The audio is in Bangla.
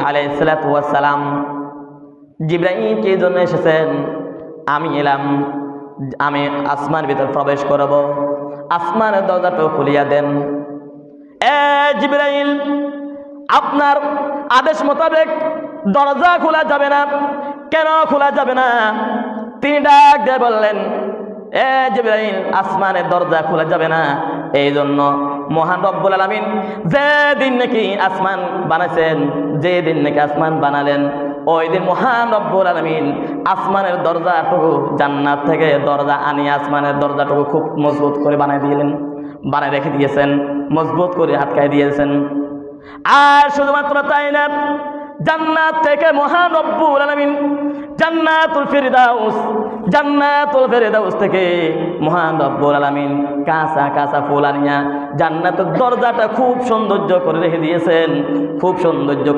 আলাইহিস সালাতু ওয়াস সালাম জিবরাইল কে জন্য এসেছেন? আমি এলাম, আমি আসমান ভিতর প্রবেশ করব, আসমানের দরজাটা খুলিয়া দেন। এ জিবরাইল, আপনার আদেশ মোতাবেক দরজা খোলা যাবে না। কেন খোলা যাবে না? তিনি ডাক দিয়ে বললেন, এ জিবরাইল, আসমানের দরজা খোলা যাবে না এই জন্য মহান রব্বুল আলামিন যে দিন নাকি আসমান বানাইছেন, যে দিন নাকি আসমান বানালেন, ওই দিন মহান রব্বুল আলামিন আসমানের দরজাটুকু জান্নাত থেকে দরজা আনিয়ে আসমানের দরজাটুকু খুব মজবুত করে বানায় রেখে দিয়েছেন, মজবুত করে আটকায় দিয়েছেন। আর শুধুমাত্র তাই না, জান্নাত থেকে মহান রব্বুল আলামিন জান্নাতুল ফেরদাউস থেকে মহান রব্বুল আলামিন কাঁচা কাঁচা ফুল আনিয়া জান্নাতের দরজাটা খুব সৌন্দর্য করে রেখে দিয়েছেন, খুব সৌন্দর্য